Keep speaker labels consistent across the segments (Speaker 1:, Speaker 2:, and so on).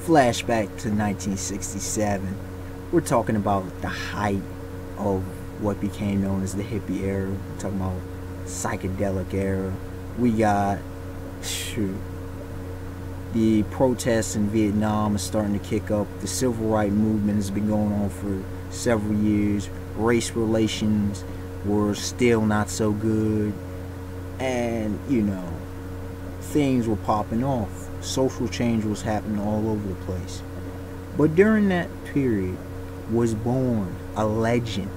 Speaker 1: Flashback to 1967. We're talking about the height of what became known as the hippie era. We're talking about psychedelic era. We got, shoot, the protests in Vietnam are starting to kick up. The civil rights movement has been going on for several years. Race relations were still not so good. And, things were popping off. Social change was happening all over the place. But during that period was born a legend.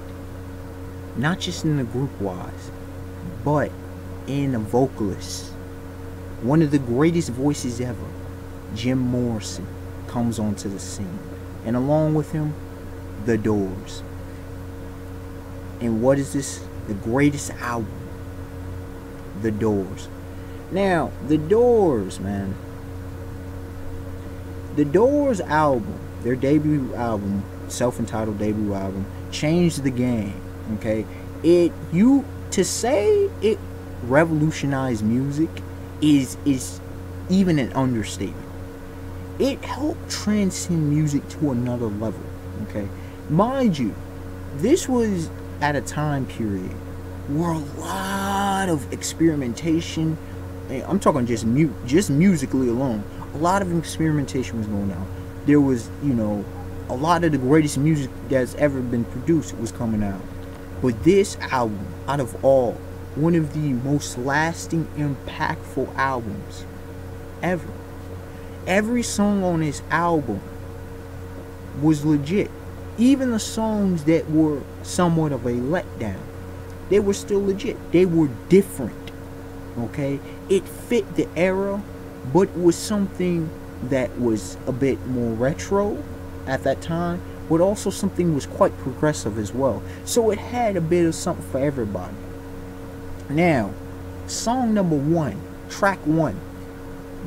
Speaker 1: Not just in the group wise, but in the vocalists. One of the greatest voices ever, Jim Morrison, comes onto the scene. And along with him, The Doors. And what is this? The greatest album. The Doors. Now, The Doors, man. The Doors album, their debut album, self-entitled debut album, changed the game. Okay? To say it revolutionized music is even an understatement. It helped transcend music to another level. Okay? Mind you, this was at a time period where a lot of experimentation, I'm talking just musically alone, a lot of experimentation was going on. There was, a lot of the greatest music that's ever been produced was coming out. But this album, out of all, one of the most lasting, impactful albums ever. Every song on this album was legit. Even the songs that were somewhat of a letdown, they were still legit. They were different. Okay? It fit the era, but was something that was a bit more retro at that time, but also something was quite progressive as well. So it had a bit of something for everybody. Now, song number 1, track 1,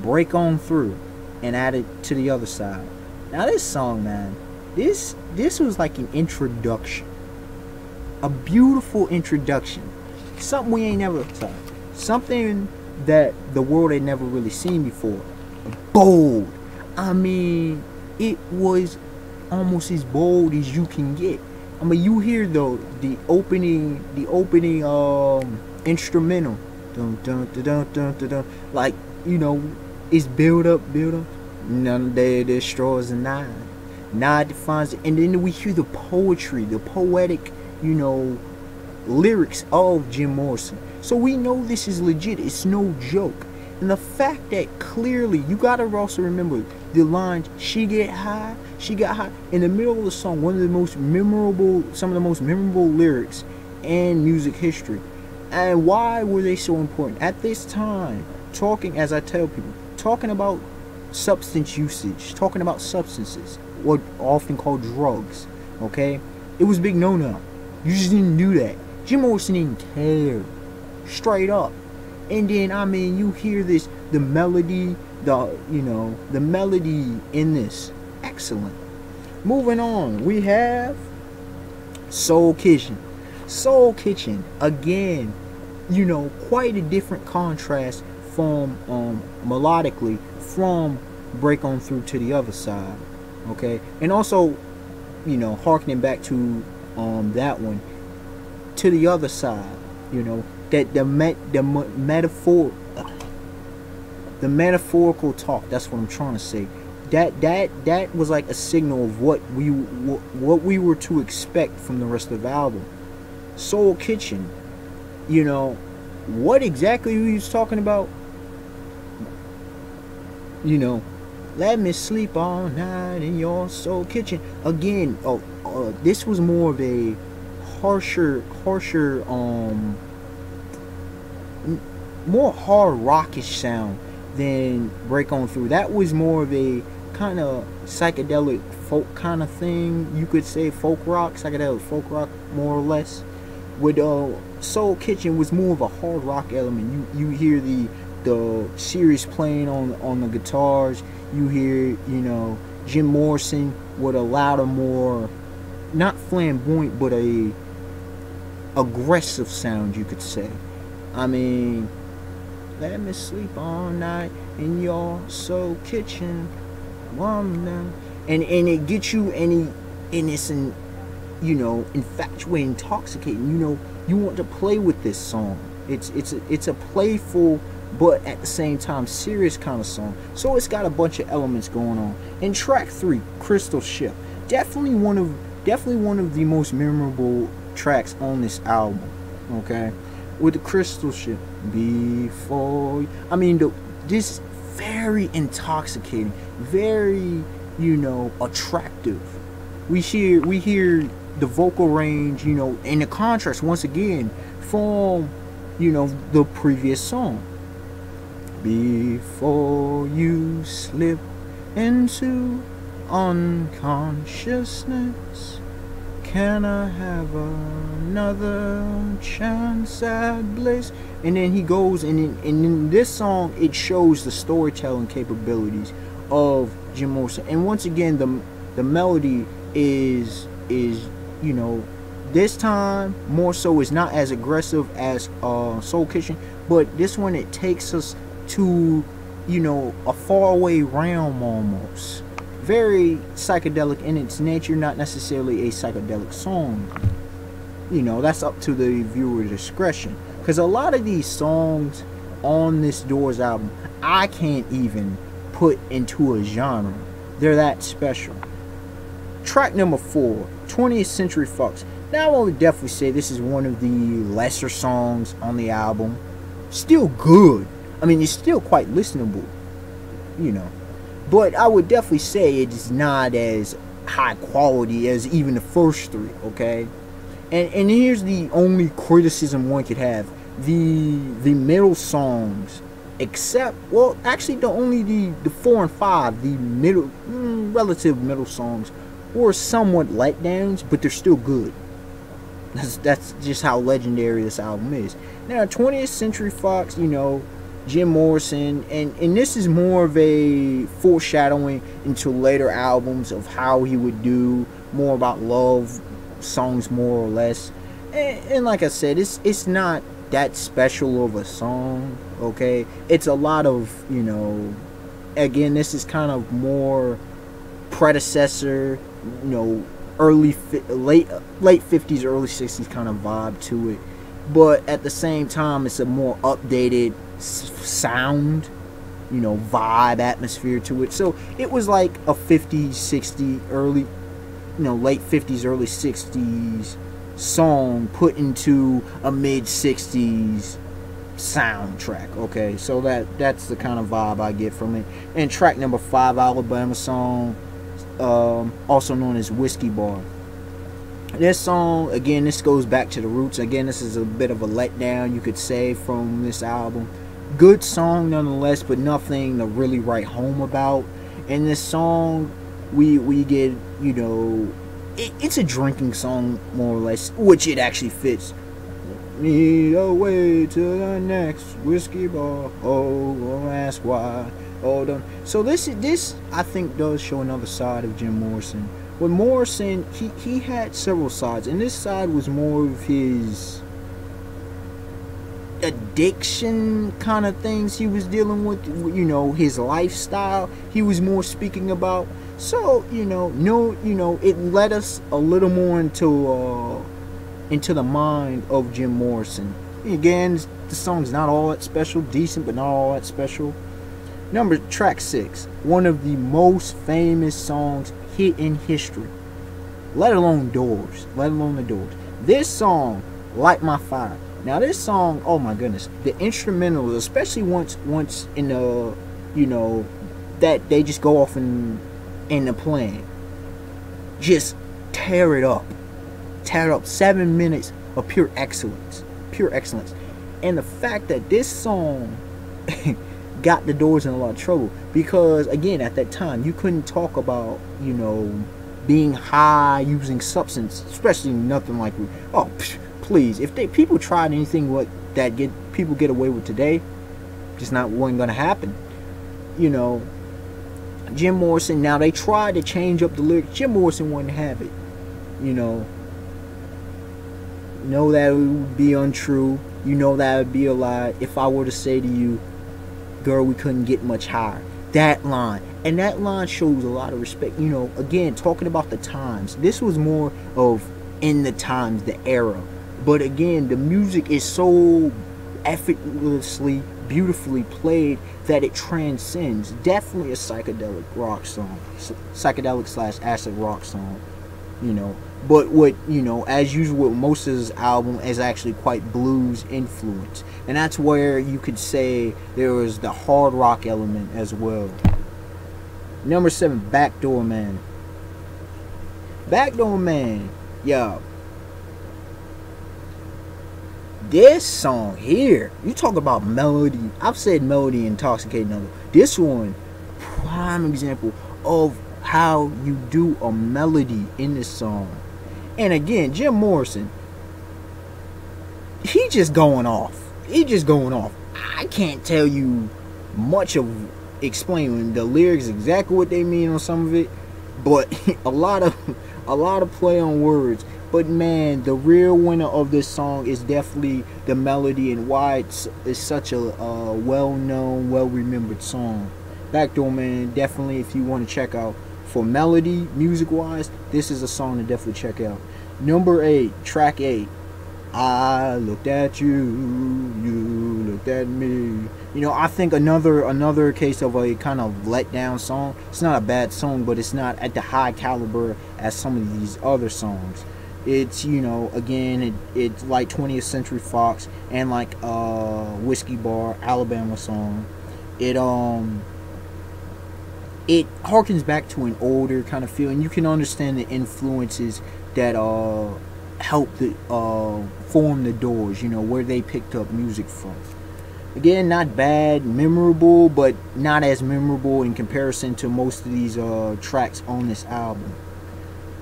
Speaker 1: Break On Through, and Add It to the Other Side. Now this song, man, this was like an introduction. A beautiful introduction. Something we ain't never saw. Something that the world had never really seen before. Bold. I mean, it was almost as bold as you can get. I mean, you hear though the opening instrumental, dun, dun, dun, dun, dun, dun, dun. Like, it's build up. None day destroys the night. Night defines it, and then we hear the poetry, the poetic, lyrics of Jim Morrison. So we know this is legit. It's no joke. And the fact that clearly, you gotta also remember the line, she got high, in the middle of the song, some of the most memorable lyrics in music history. And why were they so important? At this time, as I tell people, talking about substance usage, talking about substances, what are often called drugs, okay? It was big no-no. You just didn't do that. Jim Morrison didn't care. Straight up. And then, you hear this, the melody, the melody in this. Excellent. Moving on, we have Soul Kitchen. Soul Kitchen, again, quite a different contrast from, melodically, from Break On Through to the Other Side. Okay? And also, harkening back to, that one, to the other side, that the metaphorical talk, that's what I'm trying to say, that was like a signal of what we were to expect from the rest of the album. Soul Kitchen, what exactly he was talking about, let me sleep all night in your soul kitchen. Again, this was more of a harsher, more hard rockish sound than Break On Through. That was more of a kind of psychedelic folk kind of thing. You could say folk rock, psychedelic folk rock, more or less. With Soul Kitchen was more of a hard rock element. You hear the series playing on the guitars. You hear, Jim Morrison with a louder, more, not flamboyant, but a aggressive sound, you could say. Let me sleep all night in your soul kitchen. one down, and it gets you and it's infatuating, intoxicating. You want to play with this song. It's a playful but at the same time serious kind of song. So it's got a bunch of elements going on. In track 3, Crystal Ship, definitely one of the most memorable tracks on this album. Okay, with the Crystal Ship, before this very intoxicating, very attractive. We hear the vocal range, and the contrast once again from the previous song. Before you slip into unconsciousness, can I have another chance at bliss? And then he goes, and in this song it shows the storytelling capabilities of Jim Morrison. And once again, the melody is this time more so is not as aggressive as Soul Kitchen, but this one, it takes us to a faraway realm almost. Very psychedelic in its nature, not necessarily a psychedelic song. That's up to the viewer discretion, because a lot of these songs on this Doors album I can't even put into a genre. They're that special. Track number 4, 20th Century Fox. Now I would definitely say this is one of the lesser songs on the album. Still good. It's still quite listenable, but I would definitely say it is not as high quality as even the first 3, okay? And here's the only criticism one could have. The middle songs, except, well, actually the 4 and 5, the middle, relative middle songs, were somewhat letdowns, but they're still good. That's just how legendary this album is. Now, 20th Century Fox, Jim Morrison, and this is more of a foreshadowing into later albums of how he would do more about love songs, more or less. And like I said, it's not that special of a song, okay? It's a lot of, again, this is kind of more predecessor, late 50s, early 60s kind of vibe to it. But at the same time, it's a more updated sound, vibe, atmosphere to it. So it was like a 50s, 60s, early, late 50s, early 60s song put into a mid 60s soundtrack. Okay, so that's the kind of vibe I get from it. And track number 5, Alabama Song, also known as Whiskey Bar. This song, again, this goes back to the roots. Again, this is a bit of a letdown, you could say, from this album. Good song nonetheless, but nothing to really write home about. In this song, we get, it's a drinking song, more or less, which it actually fits. Need a way to the next whiskey bar. Oh, don't ask why. Oh, don't. So this I think does show another side of Jim Morrison. With Morrison, he had several sides, and this side was more of his addiction kind of things he was dealing with, his lifestyle he was more speaking about. So it led us a little more into the mind of Jim Morrison. Again, the song's not all that special, decent, but not all that special. Track 6, one of the most famous songs hit in history, let alone the Doors. This song, Light My Fire. Now this song, oh my goodness, the instrumentals, especially once in the, that they just go off in the playing, just tear it up. 7 minutes of pure excellence. And the fact that this song got the Doors in a lot of trouble, because again, at that time you couldn't talk about being high, using substance, especially nothing like, oh please, if people tried anything what that people get away with today, just wasn't gonna happen. Jim Morrison, now they tried to change up the lyrics. Jim Morrison wouldn't have it. Know that it would be untrue. That would be a lie if I were to say to you, girl, we couldn't get much higher. That line, And that line shows a lot of respect. You know, again, talking about the times. This was more of in the times, the era. But again, the music is so effortlessly, beautifully played that it transcends. Definitely a psychedelic rock song. Psychedelic slash acid rock song. You know. But what, you know, as usual, most of this album is actually quite blues influence. And that's where you could say there was the hard rock element as well. Number 7, Backdoor Man. Backdoor Man, yo. This song here, you talk about melody. I've said melody intoxicating other. This one, prime example of how you do a melody in this song. And again, Jim Morrison, he just going off. He just going off. I can't tell you much of explaining the lyrics, exactly what they mean on some of it, but a lot of play on words. But man, the real winner of this song is definitely the melody and why it's such a well-known, well-remembered song. Backdoor Man, definitely, if you want to check out for melody, music-wise, this is a song to definitely check out. Number 8, track 8. I looked at you, you looked at me. You know, I think another case of a kind of letdown song. It's not a bad song, but it's not at the high caliber as some of these other songs. It's, you know, again, it's like 20th Century Fox and like Whiskey Bar, Alabama song. It harkens back to an older kind of feel, and you can understand the influences that helped form the Doors, you know, where they picked up music from. Again, not bad, memorable, but not as memorable in comparison to most of these tracks on this album.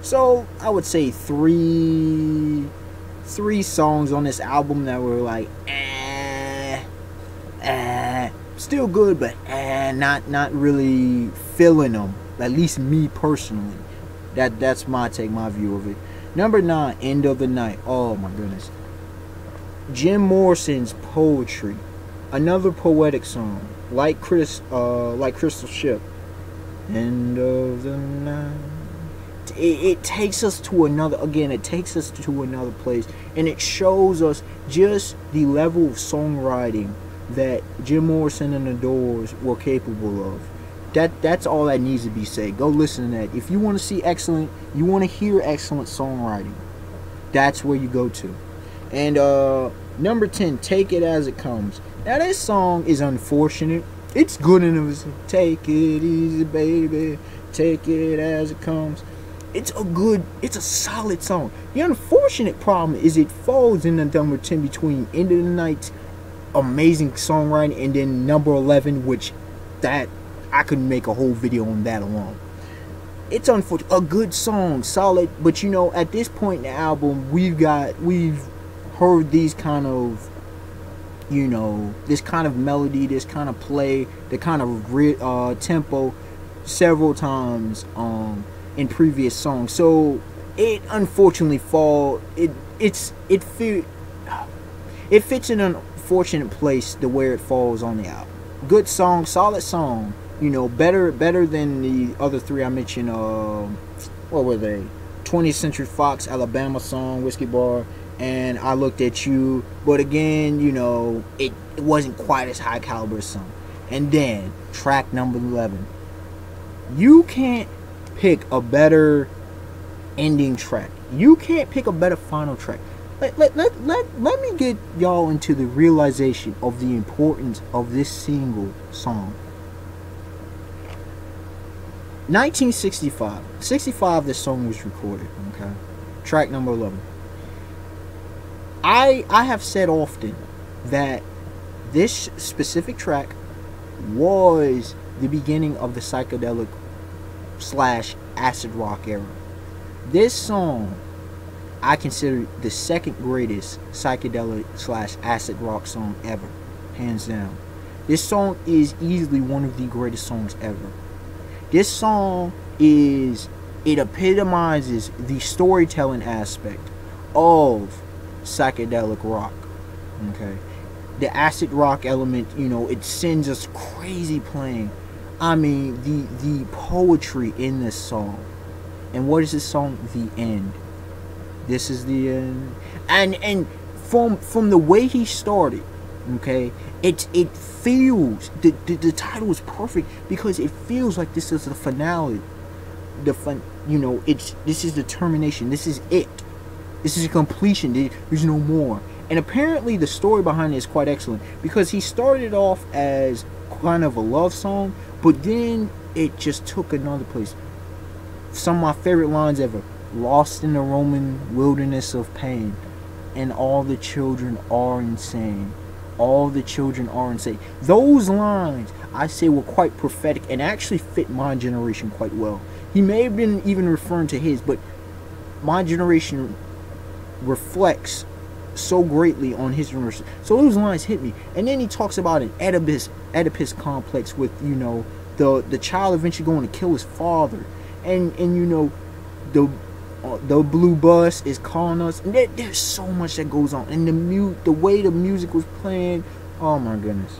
Speaker 1: So I would say three songs on this album that were like still good, but not really feeling them. At least me personally. That's my take, my view of it. Number 9, End of the Night. Oh my goodness. Jim Morrison's poetry. Another poetic song, like Crystal Ship. End of the night. It takes us to another, again, it takes us to another place, and it shows us just the level of songwriting that Jim Morrison and the Doors were capable of. That's all that needs to be said. Go listen to that. If you want to see excellent, you want to hear excellent songwriting, that's where you go to. And number 10, Take It As It Comes. Now this song is unfortunate. It's good enough. Take it easy, baby. Take it as it comes. It's a solid song. The unfortunate problem is it falls in the number 10 between End of the Night's amazing songwriting and then number 11, which that I could make a whole video on that alone. It's unfortunate. A good song, solid, but you know, at this point in the album, we've heard these kind of, you know, this kind of melody, this kind of play, the kind of tempo several times in previous songs. So it unfortunately it fits in an unfortunate place the way it falls on the album. Good song, solid song, you know, better than the other three I mentioned. What were they? 20th Century Fox, Alabama song, Whiskey Bar, and I Looked at You. But again, you know, it wasn't quite as high caliber a song. And then track number 11. You can't pick a better ending track. You can't pick a better final track. Let me get y'all into the realization of the importance of this single song. 1965. 65, this song was recorded. Okay. Track number 11. I have said often that this specific track was the beginning of the psychedelic slash acid rock era. This song I consider the second greatest psychedelic slash acid rock song ever, hands down. This song is easily one of the greatest songs ever. This song it epitomizes the storytelling aspect of psychedelic rock. Okay, the acid rock element, you know, it sends us crazy playing. I mean, the poetry in this song. And what is this song? The end. This is the end. And from the way he started, okay, it feels the title is perfect because it feels like this is the finale. This is the termination. This is it. This is a completion. There's no more. And apparently the story behind it is quite excellent because he started off as kind of a love song, but then it just took another place. Some of my favorite lines ever: lost in the Roman wilderness of pain, and all the children are insane. All the children are insane. Those lines, I say, were quite prophetic and actually fit my generation quite well. He may have been even referring to his, but my generation reflects so greatly on his generation. So those lines hit me. And then he talks about an Oedipus complex with, the child eventually going to kill his father. And the blue bus is calling us. And there's so much that goes on. And the way the music was playing, oh my goodness.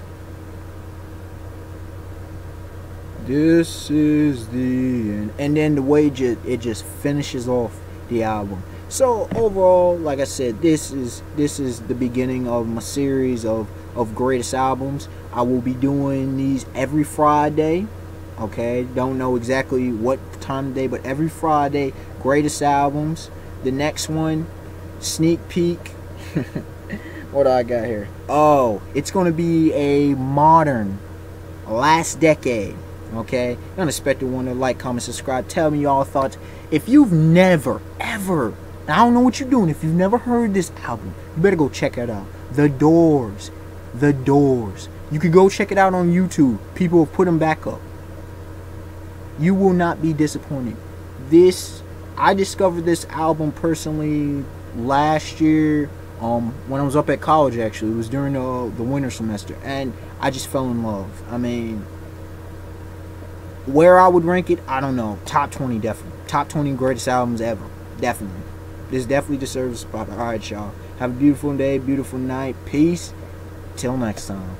Speaker 1: This is the end. And then the way it just finishes off the album. So overall, like I said, this is the beginning of my series of greatest albums. I will be doing these every Friday. Okay, don't know exactly what time of day, but every Friday, greatest albums. The next one, sneak peek. What do I got here? Oh, it's gonna be a modern, last decade. Okay, unexpected one to like, comment, subscribe. Tell me y'all thoughts. If you've never ever, I don't know what you're doing. If you've never heard this album, you better go check it out. The Doors. The Doors. You could go check it out on YouTube. People have put them back up. You will not be disappointed. I discovered this album personally last year, when I was up at college. Actually, it was during the winter semester, and I just fell in love. I mean, where I would rank it, I don't know. Top 20, definitely. Top 20 greatest albums ever, definitely. This definitely deserves a spot. Alright, y'all. Have a beautiful day, beautiful night. Peace. Till next time.